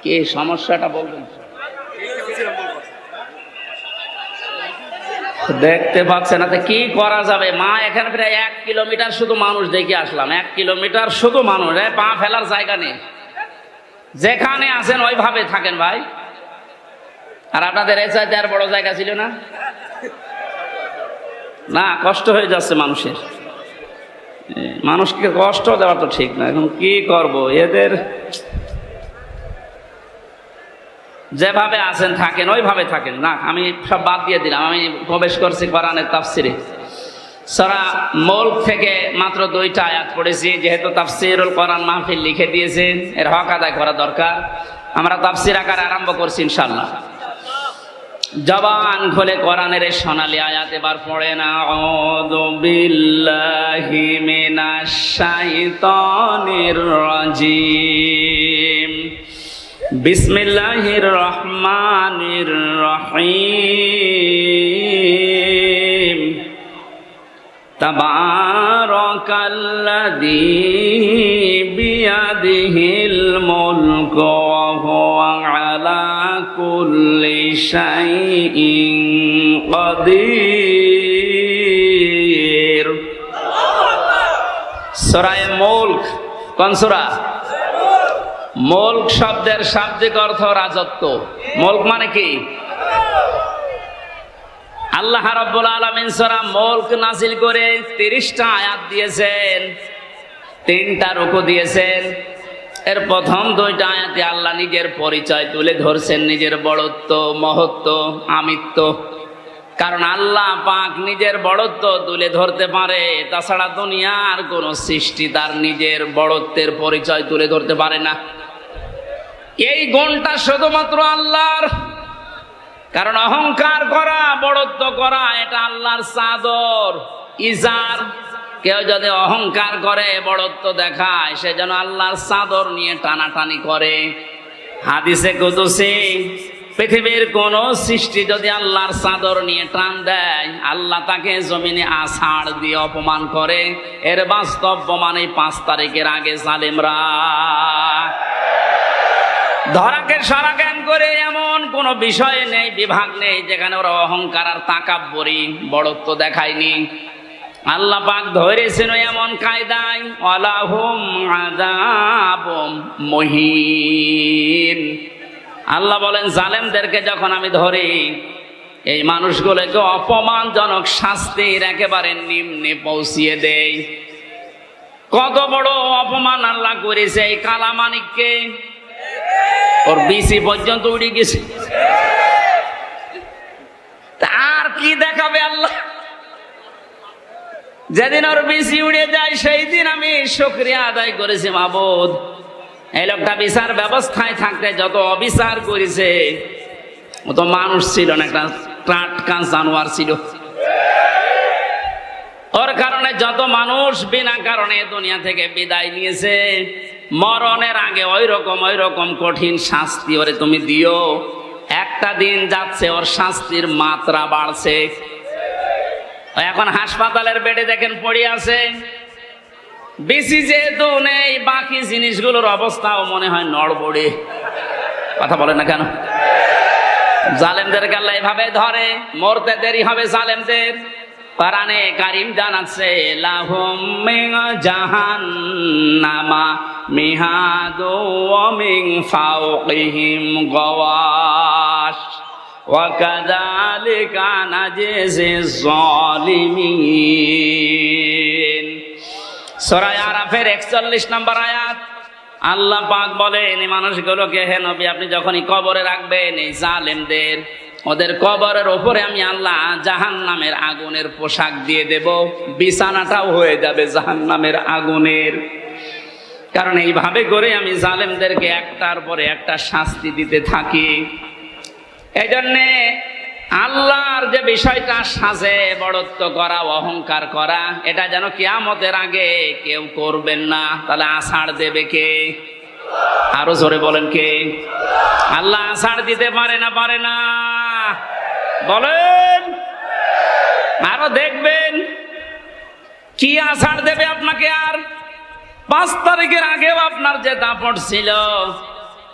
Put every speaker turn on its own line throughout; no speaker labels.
কি সমস্যাটা বলবেন? দেখতে পাচ্ছে না, কি করা যাবে? মা এখানে প্রায় 1 কিলোমিটার শুধু মানুষ দেখে আসলাম, 1 কিলোমিটার শুধু মানুষ, পা ফেলার জায়গা নেই। যেখানে আছেন ওইভাবে থাকেন ভাই। আর আপনাদের এই চাইতে আর বড় জায়গা ছিল না? না, কষ্ট হয়ে যাচ্ছে মানুষের। মানুষকে কষ্ট দেওয়া তো ঠিক না। এখন কি করব? এদের যেভাবে আছেন থাকেন, ওইভাবে থাকেন। না, আমি সব বাদ দিয়ে দিলাম। আমি প্রবেশ করছি কোরআনের তাফসিরে। সূরা মুলক থেকে মাত্র 2টা আয়াত পড়েছি। যেহেতু তাফসিরুল কোরআন মাহফিল লিখে দিয়েছেন, এর হক আদায় করা দরকার। আমরা তাফসির আকারে আরম্ভ করছি ইনশাআল্লাহ। জবান খুলে কোরআনের এই সোনালী আয়াত এবার পড়েন। আউযু বিল্লাহি মিনাশ শাইতানির রাজিম। বিসমিল্লাহির রহমানির রহিম। তাবারাকাল্লাযী বিয়াদিহিল মুলকু ওয়া হুয়া আলা কুল্লি শাইইন কাদির। সূরা মুলক কোন সূরা? মুলক শব্দের শাব্দিক অর্থ রাজত্ব। মুলক মানে কি? আল্লাহ রাব্বুল আলামিন সূরা মুলক নাযিল করে 30টা আয়াত দিয়েছেন, 3টা রুকু দিয়েছেন। এর প্রথম 2টা আয়াতে আল্লাহ নিজের পরিচয় তুলে ধরছেন, নিজের বড়ত্ব, মহত্ব, আমিত্ব। কারণ আল্লাহ পাক নিজের বড়ত্ব তুলে ধরতে পারে, তাছাড়া দুনিয়ার কোন সৃষ্টি তার নিজের বড়ত্বের পরিচয় তুলে ধরতে পারে না। এই গুণটা শুধুমাত্র আল্লাহর। কারণ অহংকার করা, বড়ত্ব করা, এটা আল্লাহর চাদর, ইজার। কেউ যদি অহংকার করে, বড়ত্ব দেখায়, সে যেন আল্লাহর চাদর নিয়ে টানাটানি করে। হাদিসে কুদসি, পৃথিবীর কোন সৃষ্টি যদি আল্লাহর চাদর নিয়ে টান দেয়, আল্লাহ তাকে জমিনে আছাড় দিয়ে অপমান করে। এর বাস্তব প্রমাণ এই 5 তারিখের আগে জালেমরা ধরাকে সারা জ্ঞান করে এমন কোন বিষয় নেই, বিভাগ নেই যেখানে ওরা অহংকার আর তাকাব্বুরি, বড়ত্ব দেখায়নি। আল্লাহ পাক ধরেছেন এমন কায়দায়, ওয়ালাহুম আযাবুম মুহিন। আল্লাহ বলেন, জালেমদেরকে যখন আমি ধরি, এই মানুষগুলোকে অপমানজনক শাস্তির একেবারে নিম্নে পৌঁছিয়ে দেই। কত বড় অপমান আল্লাহ করেছে এই কালামানিককে। ওর বিসি পর্যন্ত উড়ে গেছে। আর কি দেখাবে আল্লাহ? যেদিন ওর বিসি উড়ে যায়, সেই দিন আমি শুকরিয়া আদায় করেছি, মাবুদ, এই লোকটা বিচার ব্যবস্থায় থাকতে যত অবিচার করেছে, ও তো মানুষ ছিল না, একটা টাটকা জানোয়ার ছিল। ওর কারণে যত মানুষ বিনা কারণে দুনিয়া থেকে বিদায় নিয়েছে, মরণের আগে ওই রকম কঠিন শাস্তি ওরে তুমি দিও। একটা দিন যাচ্ছে, ওর শাস্তির মাত্রা বাড়ছে। এখন হাসপাতালের বেডে দেখেন পড়ে আছে। বেশি যেহেতু নেই, বাকি জিনিসগুলোর অবস্থাও মনে হয় নড়বড়ে। কথা বলে না কেন? জালেমদেরকে আল্লাহ এভাবে ধরে, মরতে দেরি হবে জালেমদের। কোরআনে কারীম জানাচ্ছে, লাহুম মিন জাহান্নামা মিহাদু ওয়া মিন ফাওকিহিম গাওয়াশ ওয়া কাযালিকা নাজিজিজ যালিমিন। সূরা আরাফের 41 নম্বর আয়াত। আল্লাহ পাক বলেন, এই মানুষগুলোকে, হে নবী, আপনি যখনই কবরে রাখবেন এই জালেমদের, ওদের কবরের ওপরে আমি আল্লাহ জাহান্নামের আগুনের পোশাক দিয়ে দেব, বিছানাটাও হয়ে যাবে জাহান্নামের আগুনের। কারণ এইভাবে করে আমি জালেমদেরকে একটার পরে একটা শাস্তি দিতে থাকি। এই জন্যে আল্লাহর যে বিষয়টা সাজে, বড়ত্ব করা, অহংকার করা, এটা যেন কিয়ামতের আগে কেউ করবেন না। তাহলে আষাঢ় দেবে কে? আরো জোরে বলেন কে? আল্লাহ আষাঢ় দিতে পারে না? পারে না? বলেন। আরো দেখবেন কি আষাঢ় দেবে আপনাকে। আর 5 তারিখের আগেও আপনার যে দাপট ছিল,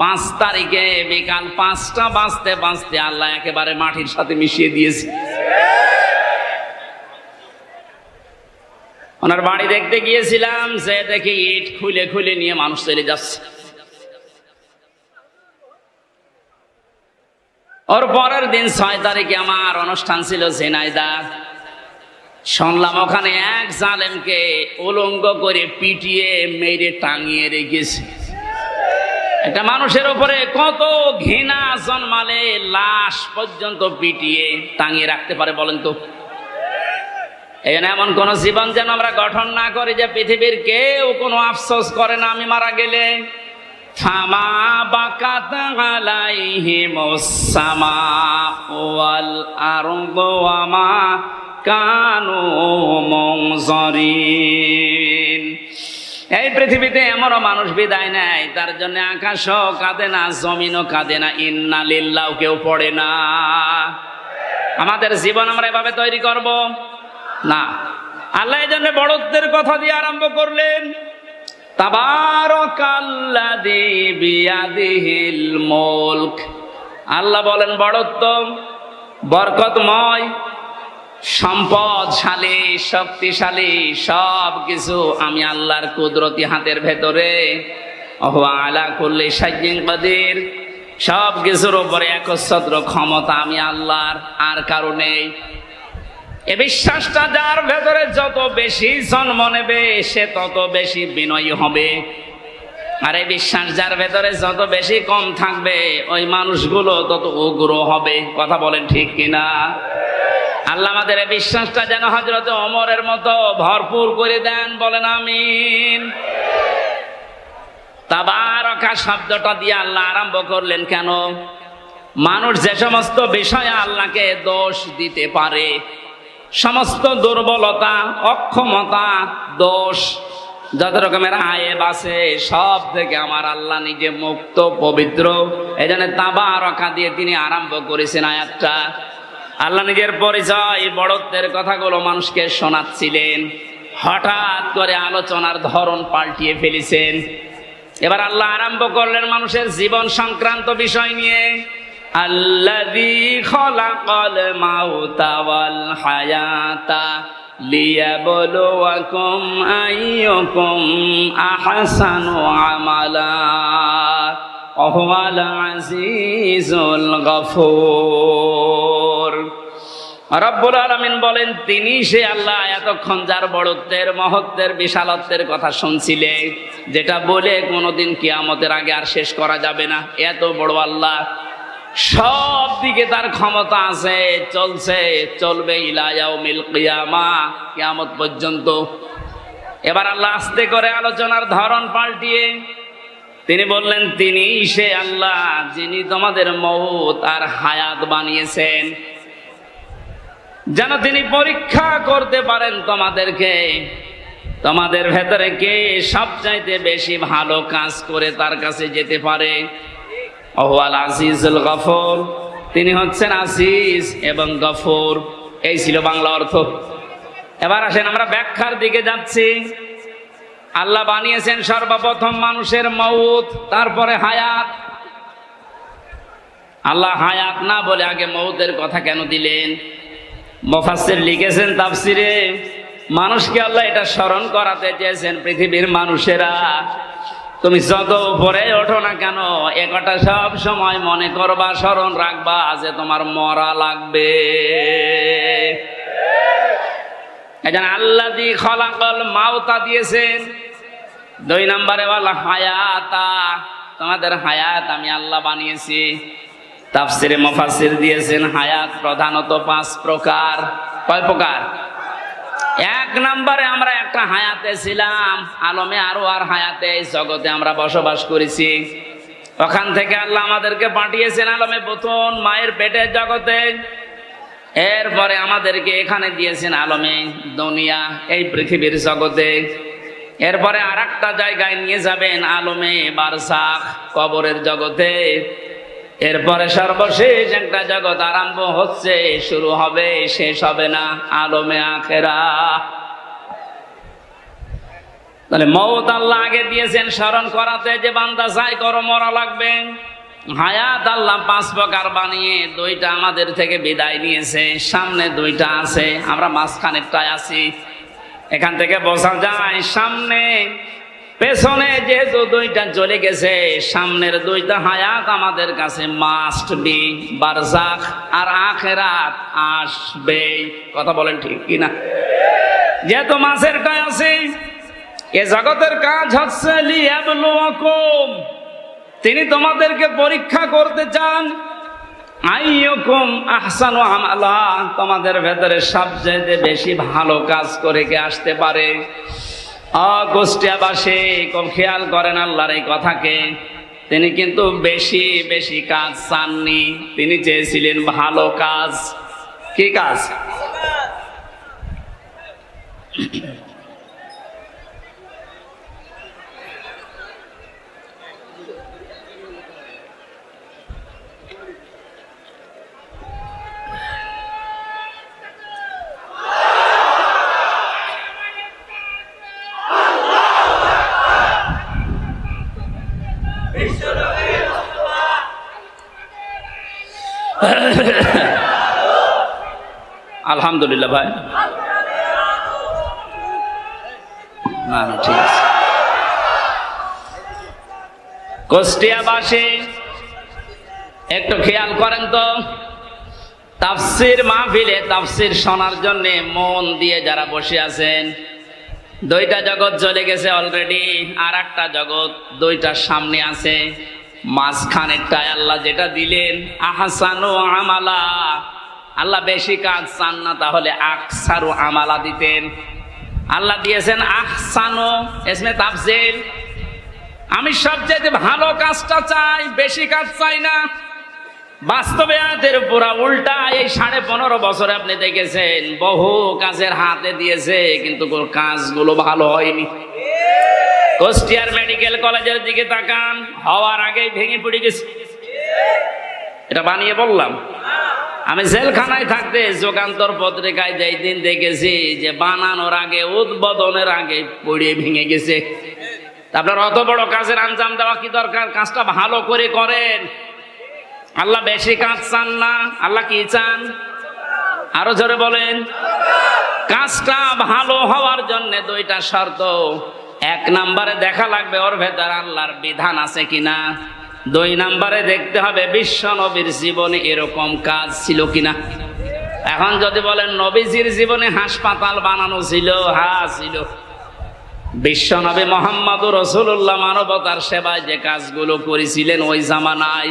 5 তারিখে বিকাল 5টা বাজতে বাজতে আল্লাহ একেবারে মাটির সাথে মিশিয়ে দিয়েছে। ওনার বাড়ি দেখতে গিয়েছিলাম, যে দেখি ইট খুলে খুলে নিয়ে মানুষ চলে যাচ্ছে। ওর পরের দিন 6 তারিখে আমার অনুষ্ঠান ছিল ঝিনাইদহ। শুনলাম ওখানে এক জালেমকে উলঙ্গ করে পিটিয়ে মেরে টাঙিয়ে রেখেছে। একটা মানুষের উপরে কত ঘৃণা জন্মালে লাশ পর্যন্ত পিটিয়ে টাঙিয়ে রাখতে পারে বলেন তো? এই জন্য এমন কোন জীবন যেন আমরা গঠন না করি যে পৃথিবীর কেউ কোনো আফসোস করে না আমি মারা গেলে। ফামা বাকাত আলাইহিমুস সামাউ ওয়াল আরদু ওয়া মা কানু মুনজারিন। এই পৃথিবীতে এমনও মানুষ বিদায় নেয়, তার জন্য আকাশও কাঁদে না, জমিনও কাঁদে না, ইন্না লিল্লাহ কেউ পড়ে না। আমাদের জীবন আমরা এভাবে তৈরি করব না। আল্লাহ এই জন্য বড়ত্বের কথা দিয়ে আরম্ভ করলেন, তাবারাকাল্লাযী বিয়াদিহিল মুলক। আল্লাহ বলেন বড়ত্ব বরকতময়, সম্পদশালী, শক্তিশালী সব কিছু আমি আল্লাহর কুদরতি হাতের ভেতরে। ওয়া আলা কুল্লি শাইইন কাদির, সব কিছুর উপরে একচ্ছত্র ক্ষমতা আমি আল্লাহর, আর কারণে এ বিশ্বাসটা যার ভেতরে যত বেশি জন্ম নেবে সে তত বেশি বিনয়ী হবে। আর এই বিশ্বাস যার ভেতরে যত বেশি কম থাকবে ওই মানুষগুলো তত উগ্র হবে। কথা বলেন ঠিক কিনা? আল্লাহ আমাদের এই বিশ্বাসটা যেন হযরত ওমরের মতো ভরপুর করে দেন, বলেন আমিন। তাবারাকা শব্দটা দিয়ে আল্লাহ আরম্ভ করলেন কেন? মানুষ যে সমস্ত বিষয়ে আল্লাহকে দোষ দিতে পারে, সমস্ত দুর্বলতা, অক্ষমতা, দোষ, যত রকমের আয়েব আছে সব থেকে আমার আল্লাহ নিজে মুক্ত, পবিত্র। এই জন্য তাবারাকা দিয়ে তিনি আরম্ভ করেছেন আয়াতটা। আল্লাহ নিজের পরিচয়, বড়ত্বের কথাগুলো মানুষকে শোনাচ্ছিলেন, হঠাৎ করে আলোচনার ধরন পাল্টিয়ে ফেলেছেন। এবার আল্লাহ আরম্ভ করলেন মানুষের জীবন সংক্রান্ত বিষয় নিয়ে। আল্লাযী খালাকাল মাউতা ওয়াল হায়াতা লিয়াবলুয়াকুম আইয়ুকুম আহসানু আমালা ওয়া হুয়াল আজিজুল গফুর। রব্বুল আলামিন বলেন তিনি সে আল্লাহ এতক্ষণ যার বড়ত্বের, মহত্বের, বিশালত্বের কথা শুনছিলে, যেটা বলে কোনোদিন কিয়ামতের আগে আর শেষ করা যাবে না। এত বড় আল্লাহ, সব দিকে তার ক্ষমতা আছে, চলছে, চলবে ইলা ইয়াউমিল কিয়ামা, কিয়ামত পর্যন্ত। এবার আল্লাহ আস্তে করে আলোচনার ধরন পাল্টিয়ে তিনি বললেন তিনি সে আল্লাহ যিনি তোমাদের মউত আর হায়াত বানিয়েছেন, যেন তিনি পরীক্ষা করতে পারেন তোমাদেরকে, তোমাদের ভেতরে কে সবচাইতে বেশি ভালো কাজ করে তার কাছে যেতে পারে। ওয়াল আজিজুল গফুর, তিনি হচ্ছেন আজিজ এবং গফুর। এই ছিল বাংলা অর্থ। এবার আসেন আমরা ব্যাখ্যার দিকে যাচ্ছি। আল্লাহ বানিয়েছেন সর্বপ্রথম মানুষের মউত, তারপরে হায়াত। আল্লাহ হায়াত না বলে আগে মউতের কথা কেন দিলেন? মুফাসসির লিখেছেন তাফসিরে, মানুষকে আল্লাহ এটা স্মরণ করাতে চেয়েছেন, পৃথিবীর মানুষেরা তুমি যত উপরে ওঠো না কেন এ কথা সব সময় মনে করবা, স্মরণ রাখবা যে তোমার মরা লাগবে। এজন্য আল্লাযী খালাকাল মাউতা দিয়েছেন। 2 নম্বরে ওয়াল হায়াতা, তোমাদের হায়াত আমি আল্লাহ বানিয়েছি। তাফসিরে মুফাসসির দিয়েছেন হায়াত প্রধানত 5 প্রকার। কয় প্রকার? 1 নম্বরে আমরা একটা হায়াতে ছিলাম, আলমে আরো আর হায়াতে, জগতে আমরা বসবাস করেছি। ওখান থেকে আল্লাহ আমাদেরকে পাঠিয়েছেন আলমে বুতুন, মায়ের পেটের জগতে। এরপরে আমাদেরকে এখানে দিয়েছেন আলমে দুনিয়া, এই পৃথিবীর জগতে। এরপরে আরেকটা জায়গায় নিয়ে যাবেন আলমে বারজাখ, কবরের জগতে। এরপরে সর্বশেষ একটা জগৎ আরম্ভ হচ্ছে, শুরু হবে, শেষ হবে না, আলমে আখেরা। তাহলে মওত আল্লাহ আগে দিয়েছেন স্মরণ করাতে যে বান্দা চাই করো মরা লাগবে। হায়াত আল্লাহ 5 প্রকার বানিয়ে 2টা আমাদের থেকে বিদায় নিয়েছে, সামনে 2টা আছে, আমরা মাঝখানেরটায় আছি। এখান থেকে বোঝা যায় সামনে পেছনে যেহেতু 2টা চলে গেছে, সামনের 2টা হায়াত আমাদের কাছে মাস্ট বি, বারজাখ আর আখিরাত আসবে। কথা বলেন ঠিক কিনা? যেহেতু মাঝেরটায় আছে, এ জগতের কাজ হচ্ছে লিয়াবলুয়াকুম, তিনি তোমাদেরকে পরীক্ষা করতে চান। আইয়ুকুম আহসানু আমালা, তোমাদের ভেতরে সবচেয়ে বেশি ভালো কাজ করে কে আসতে পারে। কুষ্টিয়াবাসী খুব খেয়াল করেন আল্লাহর এই কথাকে। তিনি কিন্তু বেশি বেশি কাজ চাননি, তিনি চেয়েছিলেন ভালো কাজ। কি কাজ? আলহামদুলিল্লাহ ভাই, না না ঠিক আছে। কুষ্টিয়াবাসী একটু খেয়াল করেন তো, তাফসির মাহফিলে তাফসির শোনার জন্য মন দিয়ে যারা বসে আছেন, 2টা জগৎ চলে গেছে অলরেডি, আর একটা জগৎ 2টার সামনে আছে। মাঝখানেরটায় আল্লাহ যেটা দিলেন আহসানু আমালা, আল্লাহ বেশি কাজ চান না, তাহলে আকসারু আমালা দিতেন। আল্লাহ দিয়েছেন আহসানু, ইসমে তাফজিল, আমি সবচেয়ে ভালো কাজটা চাই, বেশি কাজ চাই না। বাস্তবে আয়াতের পুরা উল্টা। এই 15.5 বছরে আপনি দেখেছেন বহু কাজের হাতে দিয়েছে, কিন্তু কাজগুলো ভালো হয়নি। কুষ্টিয়ার মেডিকেল কলেজের দিকে তাকান, হওয়ার আগেই ভেঙে পড়ে গেছে। এটা বানিয়ে বললাম? আমি জেলখানায় থাকতে যুগান্তর পত্রিকায় যেই দিন দেখেছি যে বানানোর আগে, উদ্বোধনের আগে পড়ে ভেঙে গেছে। আপনার অত বড় কাজের আঞ্জাম দেওয়া কি দরকার? কাজটা ভালো করে করেন। আল্লাহ বেশি কাজ চান না, আল্লাহ কি চান? আরো জোরে বলেন। কাজটা ভালো হওয়ার জন্য 2টা শর্ত। 1 নম্বরে দেখা লাগবে ওর ভেতর আল্লাহর বিধান আছে কিনা। 2 নম্বরে দেখতে হবে বিশ্ব নবীর জীবনে এরকম কাজ ছিল কিনা। এখন যদি বলেন নবীজির জীবনে হাসপাতাল বানানো ছিল, হ্যাঁ ছিল। বিশ্ব নবী মুহাম্মদুর রাসূলুল্লাহ মানবতার সেবায় যে কাজগুলো করেছিলেন ওই জামানায়,